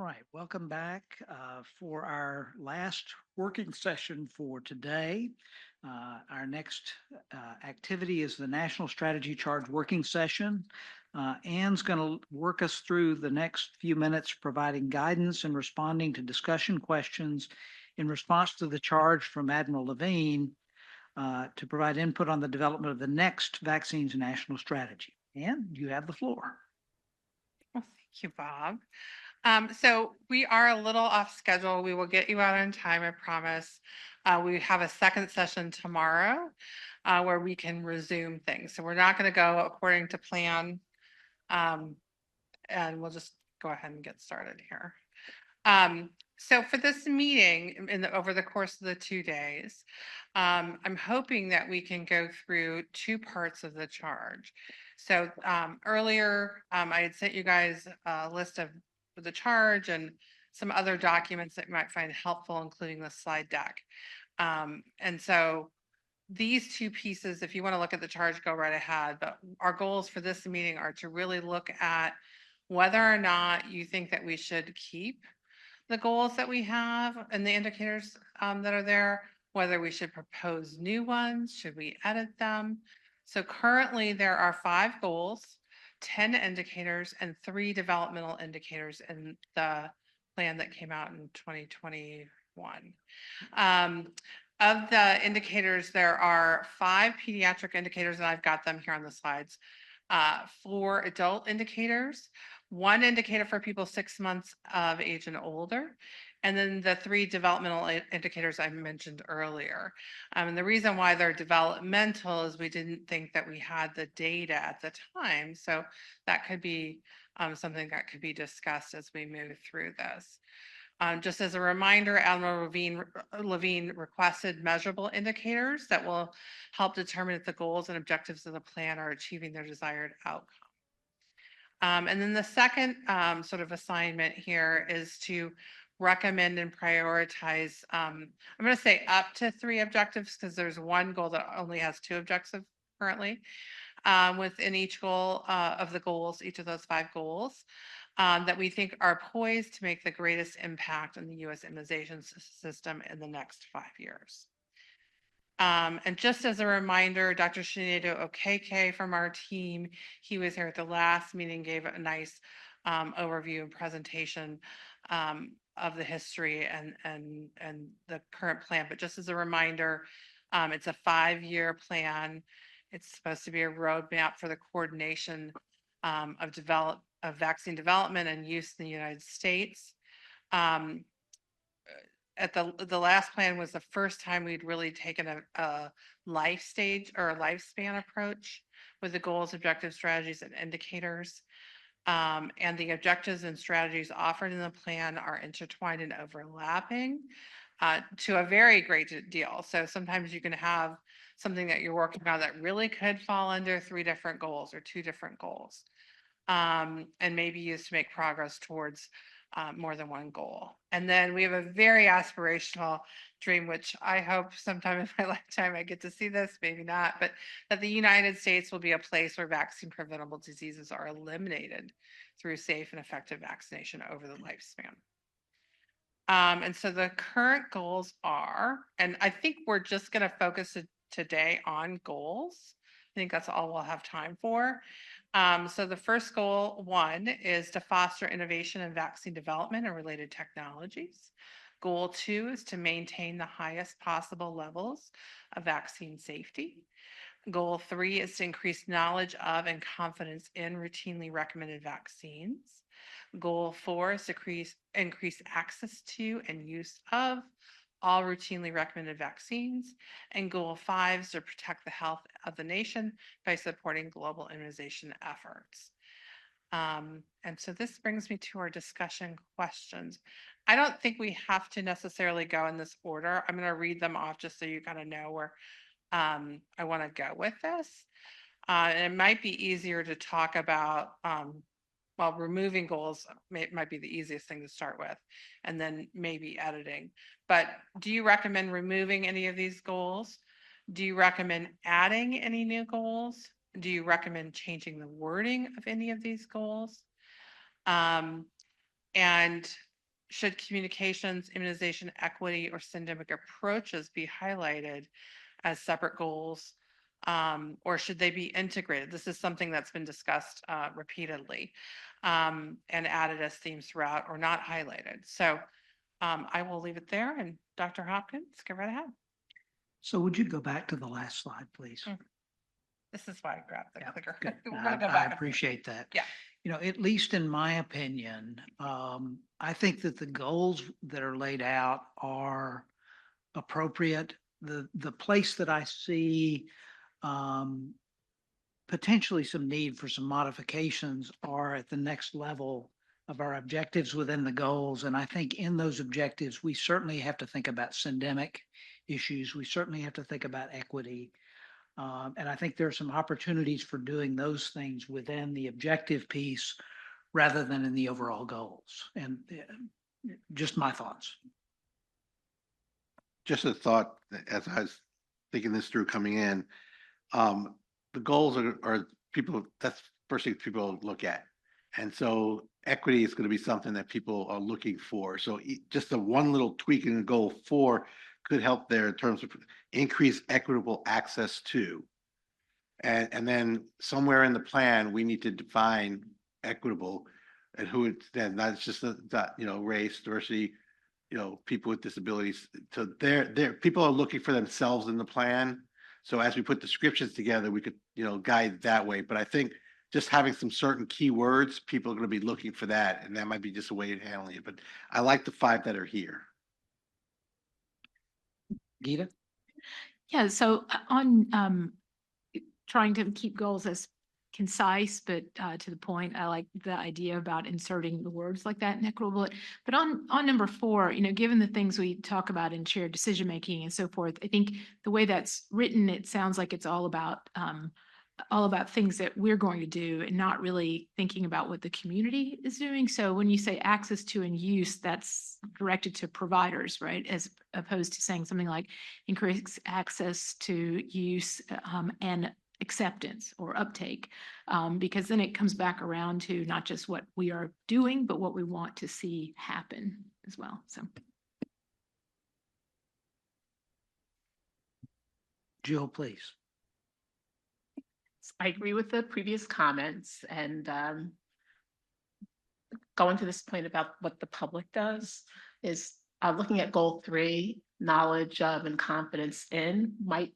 right, welcome back for our last working session for today. Our next activity is the National Strategy Charge Working Session. Ann's going to work us through the next few minutes, providing guidance and responding to discussion questions in response to the charge from Admiral Levine to provide input on the development of the next vaccines national strategy. Ann, you have the floor. Well, thank you, Bob. So we are a little off schedule. We will get you out on time, I promise. We have a second session tomorrow where we can resume things. So we're not going to go according to plan. Um, and we'll just go ahead and get started here. So for this meeting over the course of the 2 days, I'm hoping that we can go through two parts of the charge. So earlier, I had sent you guys a list of the charge and some other documents that you might find helpful, including the slide deck. And so these two pieces, if you want to look at the charge, go right ahead. But our goals for this meeting are to really look at whether or not you think that we should keep the goals that we have and the indicators that are there, whether we should propose new ones, should we edit them? So currently there are 5 goals, 10 indicators, and 3 developmental indicators in the plan that came out in 2021. Of the indicators, there are 5 pediatric indicators, and I've got them here on the slides. 4 adult indicators, 1 indicator for people 6 months of age and older, and then the 3 developmental indicators I mentioned earlier. And the reason why they're developmental is we didn't think that we had the data at the time. So that could be something that could be discussed as we move through this. Just as a reminder, Admiral Levine requested measurable indicators that will help determine if the goals and objectives of the plan are achieving their desired outcome. And then the second sort of assignment here is to recommend and prioritize, I'm going to say up to 3 objectives because there's one goal that only has 2 objectives currently within each goal of the goals, each of those 5 goals. That we think are poised to make the greatest impact on the U.S. immunization system in the next 5 years. And just as a reminder, Dr. Shinedo Okeke from our team, he was here at the last meeting, gave a nice overview and presentation of the history and the current plan. But just as a reminder, it's a 5-year plan. It's supposed to be a roadmap for the coordination of vaccine development and use in the United States. At the last plan was the first time we'd really taken a life stage or a lifespan approach with the goals, objectives, strategies, and indicators. And the objectives and strategies offered in the plan are intertwined and overlapping to a very great deal. So sometimes you can have something that you're working on that really could fall under 3 different goals or 2 different goals. And maybe used to make progress towards more than one goal. And then we have a very aspirational dream, which I hope sometime in my lifetime I get to see this, maybe not, but that the United States will be a place where vaccine preventable diseases are eliminated through safe and effective vaccination over the lifespan. And so the current goals are, and I think we're just going to focus today on goals. I think that's all we'll have time for. So the first goal, 1, is to foster innovation in vaccine development and related technologies. Goal 2 is to maintain the highest possible levels of vaccine safety. Goal 3 is to increase knowledge of and confidence in routinely recommended vaccines. Goal 4 is to increase access to and use of all routinely recommended vaccines. And goal 5 is to protect the health of the nation by supporting global immunization efforts. And so this brings me to our discussion questions. I don't think we have to necessarily go in this order. I'm going to read them off just so you kind of know where I want to go with this. And it might be easier to talk about well, removing goals might be the easiest thing to start with, and then maybe editing. But do you recommend removing any of these goals? Do you recommend adding any new goals? Do you recommend changing the wording of any of these goals? And should communications, immunization, equity, or syndemic approaches be highlighted as separate goals? Or should they be integrated? This is something that's been discussed repeatedly and added as themes throughout or not highlighted. So I will leave it there. And Dr. Hopkins, go right ahead. So would you go back to the last slide, please? This is why I grabbed the Yeah, clicker. good. We're going to go I back. and forth. appreciate that. Yeah. You know, at least in my opinion, I think that the goals that are laid out are appropriate. The place that I see potentially some need for some modifications are at the next level of our objectives within the goals. And I think in those objectives, we certainly have to think about syndemic issues. We certainly have to think about equity. And I think there are some opportunities for doing those things within the objective piece rather than in the overall goals. And just my thoughts. Just a thought as I was thinking this through coming in. The goals are people, that's first thing people look at. And so equity is going to be something that people are looking for. So just the one little tweak in goal 4 could help there in terms of increase equitable access to. And then somewhere in the plan, we need to define equitable and who it's then not just that, race, diversity, people with disabilities. So they're people are looking for themselves in the plan. So as we put descriptions together, we could, guide that way. But I think just having some certain keywords, people are going to be looking for that. And that might be just a way of handling it. But I like the 5 that are here. Gita? Yeah, so on trying to keep goals as concise, but to the point, I like the idea about inserting the words like that and equitable. But on number 4, given the things we talk about in shared decision making and so forth, I think the way that's written, it sounds like it's all about things that we're going to do and not really thinking about what the community is doing. So when you say access to and use, that's directed to providers, right? As opposed to saying something like increase access to use and acceptance or uptake, because then it comes back around to not just what we are doing, but what we want to see happen as well. So. Jill, please. I agree with the previous comments and going to this point about what the public does is looking at goal 3, knowledge of and confidence in might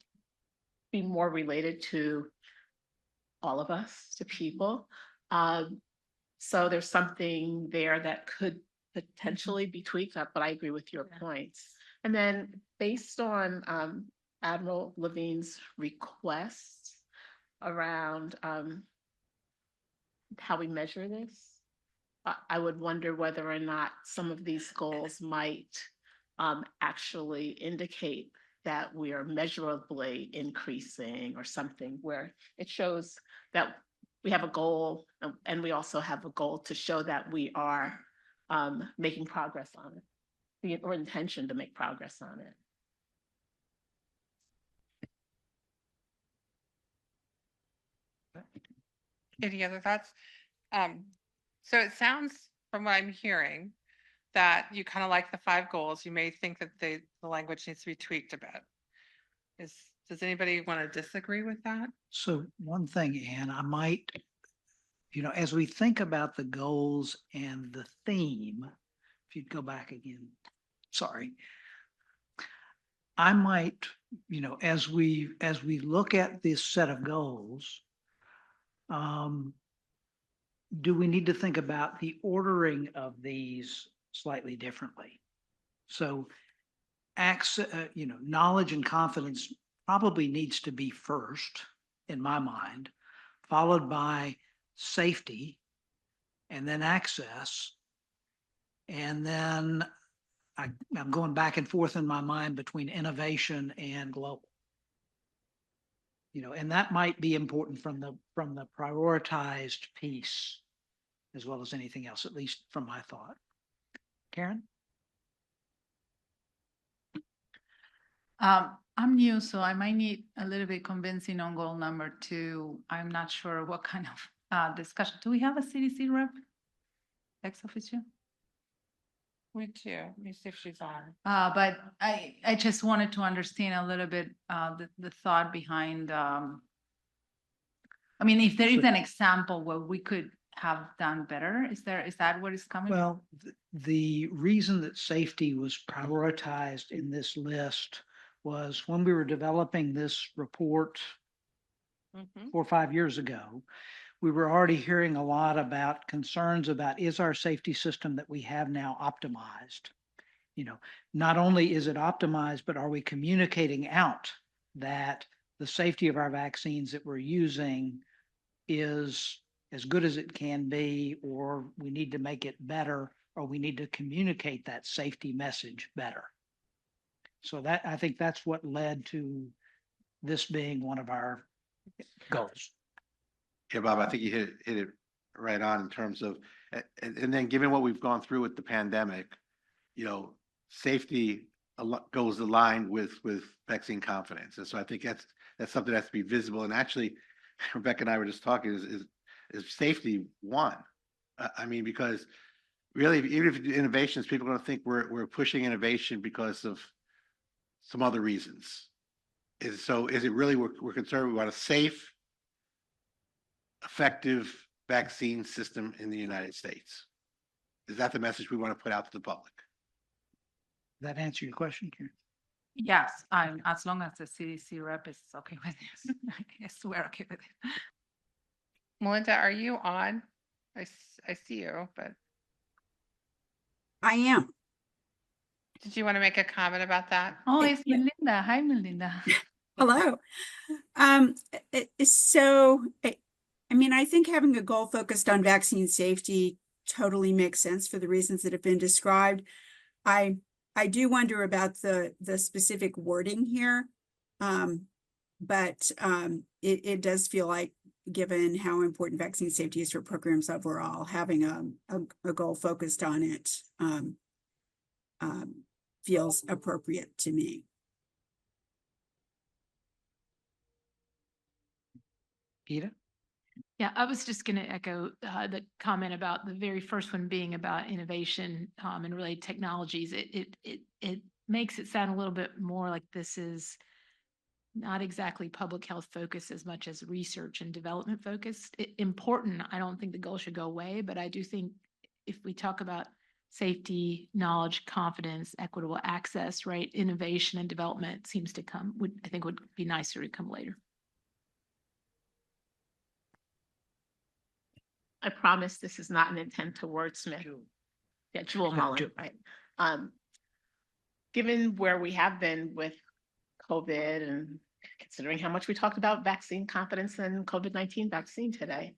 be more related to all of us, to people. So there's something there that could potentially be tweaked up, but I agree with your points. And then based on Admiral Levine's request around how we measure this, I would wonder whether or not some of these goals might actually indicate that we are measurably increasing or something where it shows that we have a goal and we also have a goal to show that we are making progress on it, or intention to make progress on it. Any other thoughts? So it sounds from what I'm hearing that you kind of like the 5 goals. You may think that the language needs to be tweaked a bit. Does anybody want to disagree with that? So one thing, Anne, I might, as we think about the goals and the theme, if you'd go back again, sorry. I might, as we look at this set of goals, do we need to think about the ordering of these slightly differently? So access, knowledge and confidence probably needs to be first in my mind, followed by safety and then access. And then I'm going back and forth in my mind between innovation and global. And that might be important from the prioritized piece as well as anything else, at least from my thought. Karen? I'm new, so I might need a little bit convincing on goal number 2. I'm not sure what kind of discussion. Do we have a CDC rep? Ex officio? Me too. Let me see if she's on. But I just wanted to understand a little bit, the thought behind, I mean, if there is an example where we could have done better, is that what is coming? Well, the reason that safety was prioritized in this list was when we were developing this report Mhm. 4 or 5 years ago, we were already hearing a lot about concerns about, is our safety system that we have now optimized? You know, not only is it optimized, but are we communicating out that the safety of our vaccines that we're using is as good as it can be, or we need to make it better, or we need to communicate that safety message better. So that, I think that's what led to this being one of our goals. Yeah, Bob, I think you hit it right on in terms of, and then given what we've gone through with the pandemic, you know, safety goes aligned with vaccine confidence. And so I think that's something that has to be visible. And actually, Rebecca and I were just talking, is safety one? I mean, because really, even if innovations, people are going to think we're pushing innovation because of some other reasons. Is it really we're concerned we want a safe, effective vaccine system in the United States? Is that the message we want to put out to the public? That answer your question, Karen? Yes, as long as the CDC rep is okay with this, I guess we're okay with it. Melinda, are you on? I see you, but I am. did you want to make a comment about that? Oh, it's Yeah. Melinda. Hi, Melinda. Hello. I mean, I think having a goal focused on vaccine safety totally makes sense for the reasons that have been described. I do wonder about the specific wording here. But it does feel like, given how important vaccine safety is for programs overall, having a goal focused on it feels appropriate to me. Gita? Yeah, I was just going to echo the comment about the very first one being about innovation and related technologies. It makes it sound a little bit more like this is not exactly public health focused as much as research and development focused. Important. I don't think the goal should go away, but I do think if we talk about safety, knowledge, confidence, equitable access, right, innovation and development seems to come, I think would be nicer to come later. I promise this is not an intent to wordsmith. Yeah, Jewel Yeah, Mullen, Jewel. right? Given where we have been with COVID and considering how much we talked about vaccine confidence and COVID-19 vaccine today,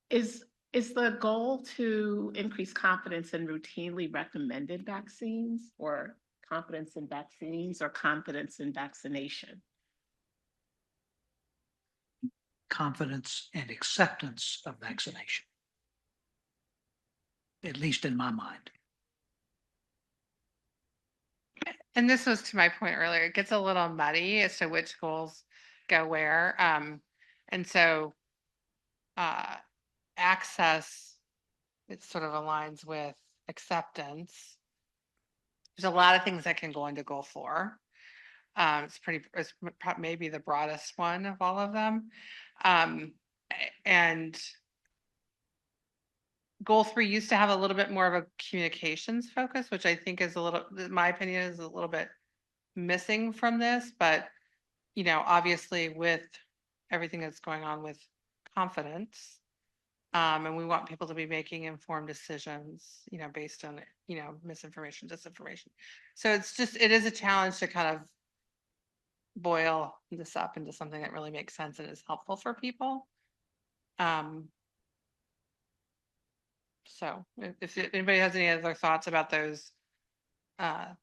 is the goal to increase confidence in routinely recommended vaccines, or confidence in vaccines, or confidence in vaccination? Confidence and acceptance of vaccination, at least in my mind. And this was to my point earlier, it gets a little muddy as to which goals go where. And so access, it sort of aligns with acceptance. There's a lot of things that can go into goal 4. It's maybe the broadest one of all of them. And goal 3 used to have a little bit more of a communications focus, which I think is in my opinion, is a little bit missing from this. But, you know, obviously with everything that's going on with confidence, and we want people to be making informed decisions, you know, based on, you know, misinformation, disinformation. So it is a challenge to kind of boil this up into something that really makes sense and is helpful for people. So if anybody has any other thoughts about those I'd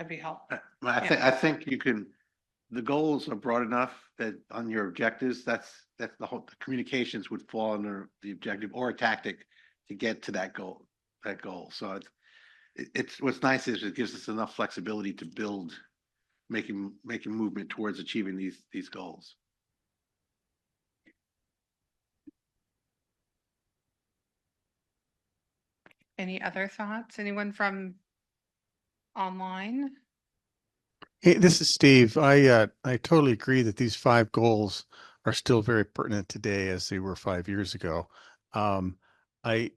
be helpful. I think you can, the goals are broad enough that on your objectives, that's the communications would fall under the objective or a tactic to get to that goal. So it's what's nice is it gives us enough flexibility to build, making movement towards achieving these goals. Any other thoughts? Anyone from online. Hey, this is Steve. I totally agree that these 5 goals are still very pertinent today as they were 5 years ago. I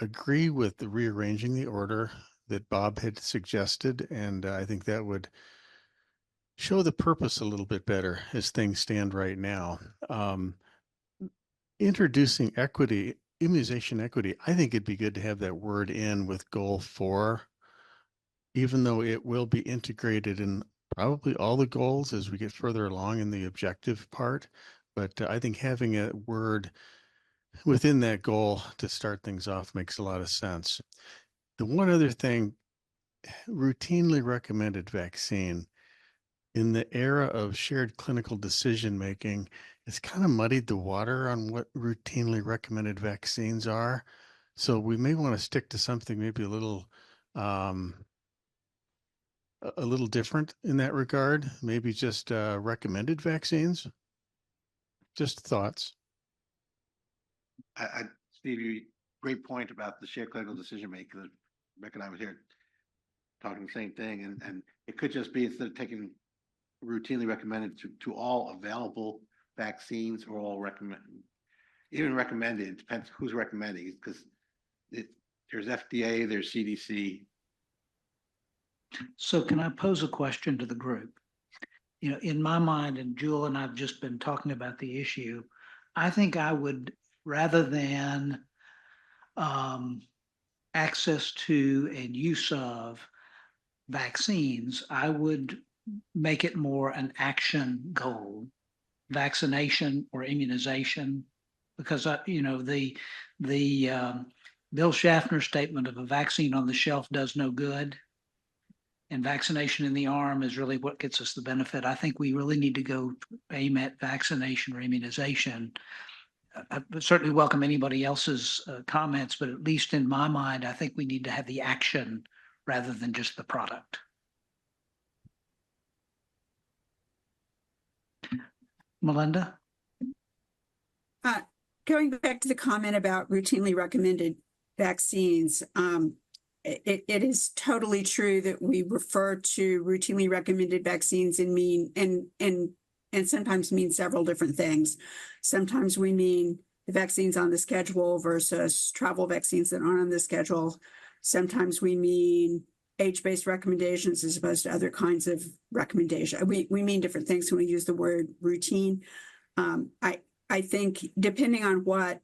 agree with the rearranging the order that Bob had suggested, and I think that would show the purpose a little bit better as things stand right now. Introducing equity, immunization equity, I think it'd be good to have that word in with goal 4, even though it will be integrated in probably all the goals as we get further along in the objective part. But I think having a word within that goal to start things off makes a lot of sense. The one other thing, routinely recommended vaccine. In the era of shared clinical decision making, it's kind of muddied the water on what routinely recommended vaccines are. So we may want to stick to something maybe um, a little different in that regard. Maybe just recommended vaccines. Just thoughts. Steve, great point about the shared clinical decision making. Rick and I was here talking the same thing, and it could just be instead of taking routinely recommended to all available vaccines or all even recommended, it depends who's recommending, because there's FDA, there's CDC. So can I pose a question to the group? You know, in my mind, and Jewel and I've just been talking about the issue, I think I would, rather than access to and use of vaccines, I would make it more an action goal, vaccination or immunization, because the Bill Schaffner statement of a vaccine on the shelf does no good, and vaccination in the arm is really what gets us the benefit. I think we really need to go aim at vaccination or immunization. I would certainly welcome anybody else's comments, but at least in my mind, I think we need to have the action rather than just the product. Melinda? Going back to the comment about routinely recommended vaccines, it is totally true that we refer to routinely recommended vaccines and sometimes mean several different things. Sometimes we mean the vaccines on the schedule versus travel vaccines that aren't on the schedule. Sometimes we mean age-based recommendations as opposed to other kinds of recommendations. We mean different things when we use the word routine. I think depending on what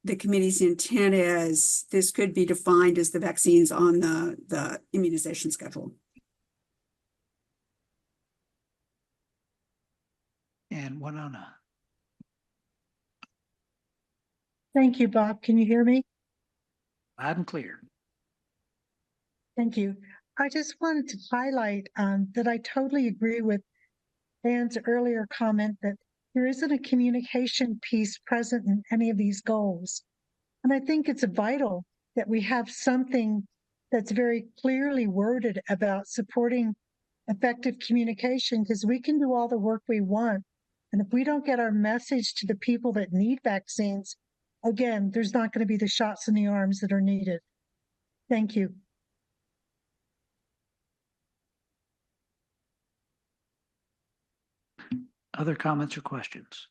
the committee's intent is, this could be defined as the vaccines on the immunization schedule. And Winona? Thank you, Bob. Can you hear me? Loud and clear. Thank you. I just wanted to highlight that I totally agree with Dan's earlier comment that there isn't a communication piece present in any of these goals. And I think it's vital that we have something that's very clearly worded about supporting effective communication, because we can do all the work we want. And if we don't get our message to the people that need vaccines, again, there's not going to be the shots in the arms that are needed. Thank you. Other comments or questions?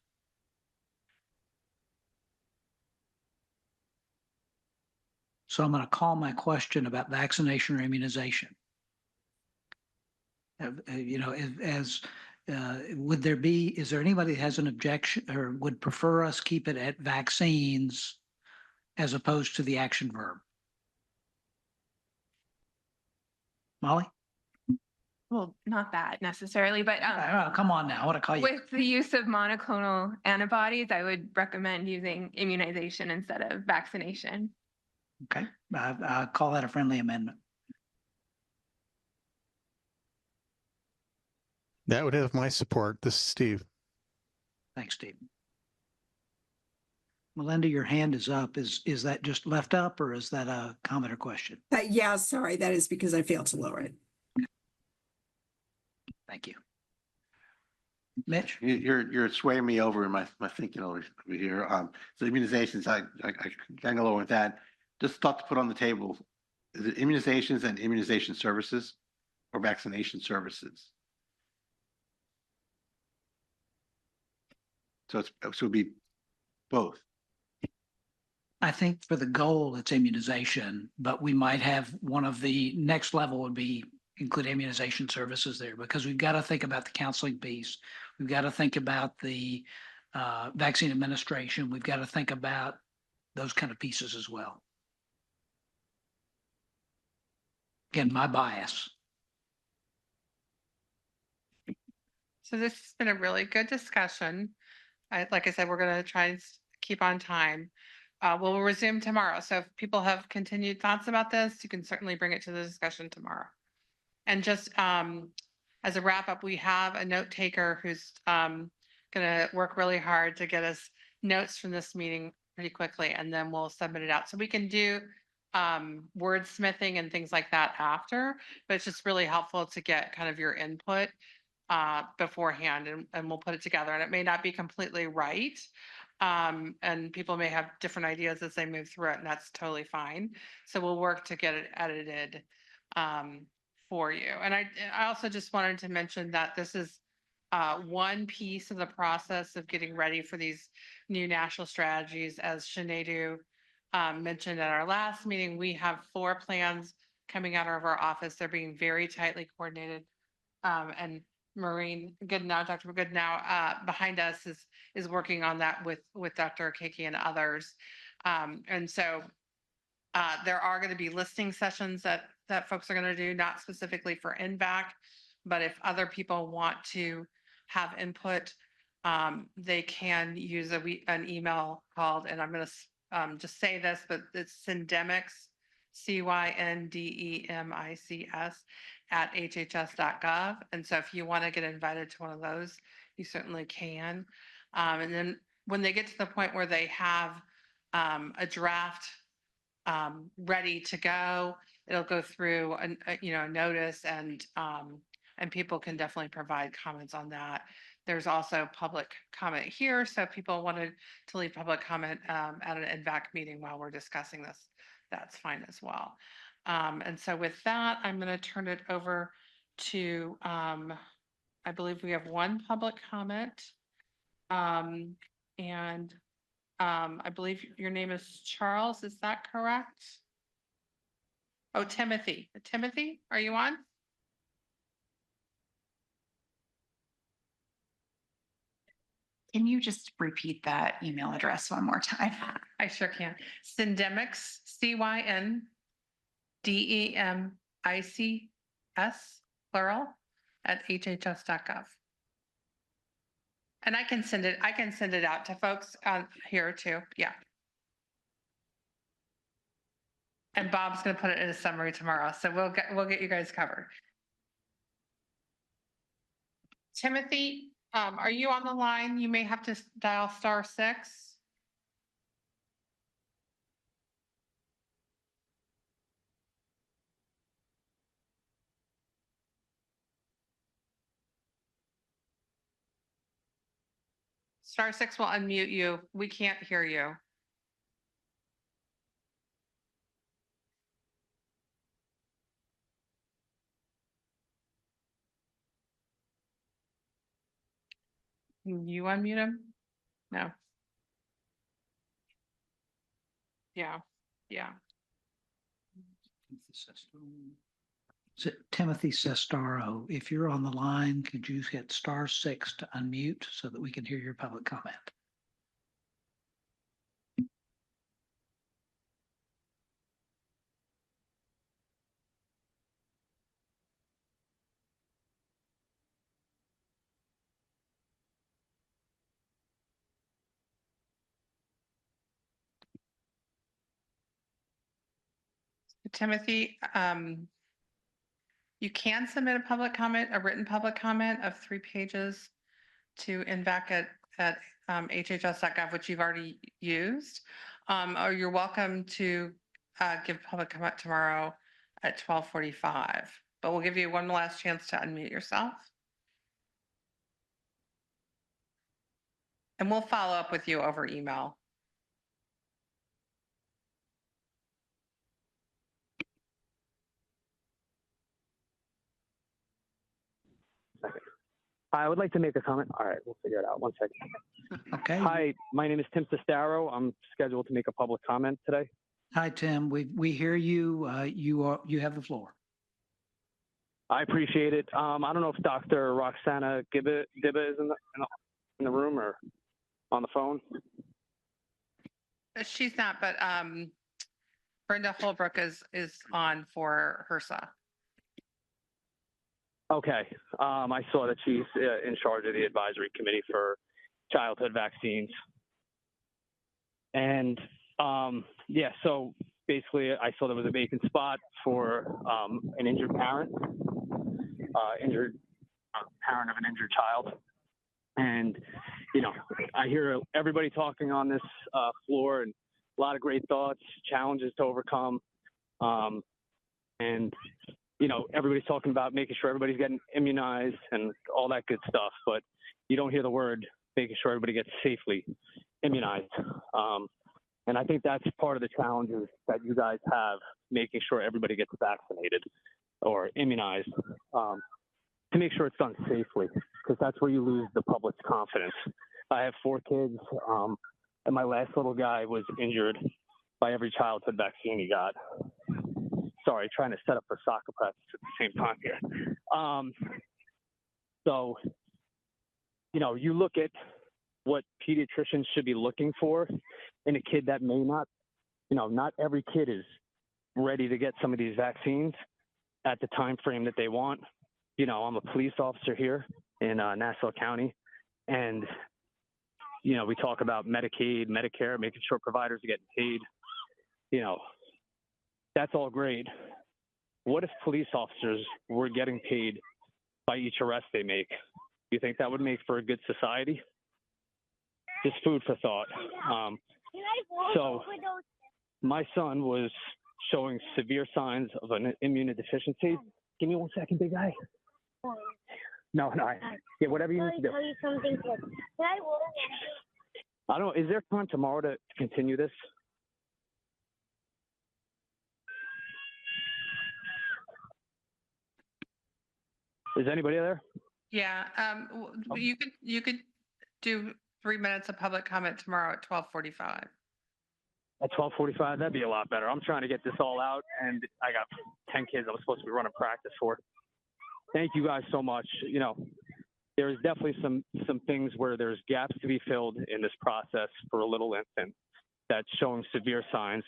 So I'm going to call my question about vaccination or immunization. Is there anybody that has an objection or would prefer us keep it at vaccines as opposed to the action verb? Molly? Well, not that necessarily, but Come on now, I want to call you. with the use of monoclonal antibodies, I would recommend using immunization instead of vaccination. Okay, I call that a friendly amendment. That would have my support. This is Steve. Thanks, Steve. Melinda, your hand is up. Is that just left up or is that a comment or question? Yeah, sorry, that is because I failed to lower it. Thank you. Mitch? You're swaying me over in my thinking over here. So immunizations, I can go along with that. Just thought to put on the table, is it immunizations and immunization services? or vaccination services. So it'd be both. I think for the goal, it's immunization, but we might have one of the next level would be include immunization services there because we've got to think about the counseling piece. We've got to think about the vaccine administration. We've got to think about those kind of pieces as well. Again, my bias. So this has been a really good discussion. Like I said, we're going to try and keep on time. We'll resume tomorrow. So if people have continued thoughts about this, you can certainly bring it to the discussion tomorrow. And just as a wrap up, we have a note taker who's going to work really hard to get us notes from this meeting pretty quickly, and then we'll submit it out. So we can do wordsmithing and things like that after, but it's just really helpful to get kind of your input beforehand, and we'll put it together. And it may not be completely right, and people may have different ideas as they move through it, and that's totally fine. So we'll work to get it edited for you. And I also just wanted to mention that this is one piece of the process of getting ready for these new national strategies. As Sinead mentioned at our last meeting, we have 4 plans coming out of our office. They're being very tightly coordinated, and Maureen Goodnow, Dr. Goodnow, behind us is working on that with Dr. Kiki and others. And so there are going to be listening sessions that folks are going to do, not specifically for NVAC, but if other people want to have input, they can use an email called, and I'm going to just say this, but it's Syndemics, CYNDEMICS at HHS.gov. And so if you want to get invited to one of those, you certainly can. And then when they get to the point where they have a draft ready to go, it'll go through a notice, and people can definitely provide comments on that. There's also public comment here, so if people wanted to leave public comment at an NVAC meeting while we're discussing this, that's fine as well. And so with that, I'm going to turn it over to, I believe we have one public comment. And I believe your name is Charles, is that correct? Oh, Timothy. Timothy, are you on? Can you just repeat that email address one more time? I sure can. Syndemics, CYNDEMICS, plural, at HHS.gov. And I can send it out to folks here too. Yeah. And Bob's going to put it in a summary tomorrow, so we'll get you guys covered. Timothy, are you on the line? You may have to dial *6. *6 will unmute you. We can't hear you. Can you unmute him? No. Yeah. Yeah. Timothy Sestaro, if you're on the line, could you hit *6 to unmute so that we can hear your public comment? Timothy, you can submit a public comment, a written public comment of 3 pages to NVAC at HHS.gov, which you've already used. Or you're welcome to give public comment tomorrow at 12:45. But we'll give you one last chance to unmute yourself. And we'll follow up with you over email. I would like to make a comment. All right, we'll figure it out. One second. Okay. Hi, my name is Tim Sestaro. I'm scheduled to make a public comment today. Hi, Tim. We hear you. You have the floor. I appreciate it. I don't know if Dr. Roxana Dibba is in the room or on the phone. She's not, but Brenda Holbrook is on for HRSA. Okay. I saw that she's in charge of the advisory committee for childhood vaccines. And yeah, so basically I saw there was a vacant spot for an injured parent, parent of an injured child. And, you know, I hear everybody talking on this floor and a lot of great thoughts, challenges to overcome. And, you know, everybody's talking about making sure everybody's getting immunized and all that good stuff, but you don't hear the word making sure everybody gets safely immunized. And I think that's part of the challenges that you guys have, making sure everybody gets vaccinated or immunized to make sure it's done safely, because that's where you lose the public's confidence. I have 4 kids, and my last little guy was injured by every childhood vaccine he got. Sorry, trying to set up for soccer practice at the same time here. So, you know, you look at what pediatricians should be looking for in a kid that may not, you know, not every kid is ready to get some of these vaccines at the time frame that they want. You know, I'm a police officer here in Nassau County, and, you know, we talk about Medicaid, Medicare, making sure providers are getting paid. You know, that's all great. What if police officers were getting paid by each arrest they make? Do you think that would make for a good society? Just food for thought. So my son was showing severe signs of an immunodeficiency. Give me 1 second, big guy. No, yeah, whatever you need to do. Tell you something quick. I don't. Is there time tomorrow to continue this? Is anybody there? Yeah, you could do 3 minutes of public comment tomorrow at 12:45. At 12:45, that'd be a lot better. I'm trying to get this all out, and I got 10 kids I was supposed to be running practice for. Thank you guys so much. You know, there's definitely some things where there's gaps to be filled in this process for a little infant that's showing severe signs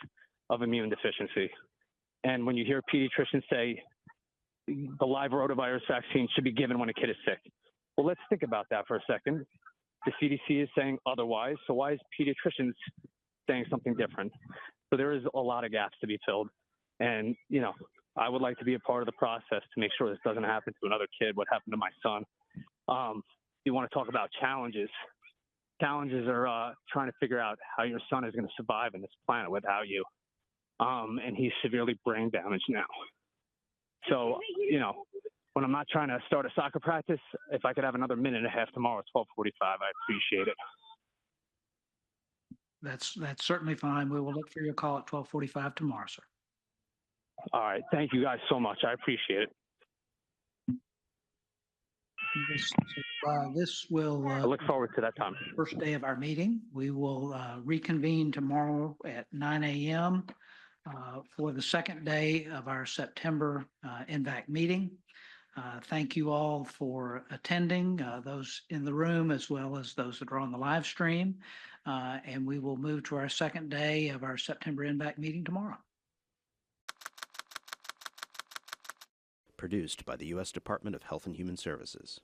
of immune deficiency. And when you hear pediatricians say the live rotavirus vaccine should be given when a kid is sick, well, let's think about that for a second. The CDC is saying otherwise, so why is pediatricians saying something different? So there is a lot of gaps to be filled. And, you know, I would like to be a part of the process to make sure this doesn't happen to another kid, what happened to my son. You want to talk about challenges. Challenges are trying to figure out how your son is going to survive in this planet without you. And he's severely brain damaged now. So, you know, when I'm not trying to start a soccer practice, if I could have another minute and a half tomorrow at 12:45, I appreciate it. That's certainly fine. We will look for your call at 12:45 tomorrow, sir. All right. Thank you guys so much. I appreciate it. This will. I look forward to that time. First day of our meeting. We will reconvene tomorrow at 9 a.m. For the second day of our September NVAC meeting. Thank you all for attending, those in the room as well as those that are on the live stream. And we will move to our second day of our September NVAC meeting tomorrow. Produced by the U.S. Department of Health and Human Services.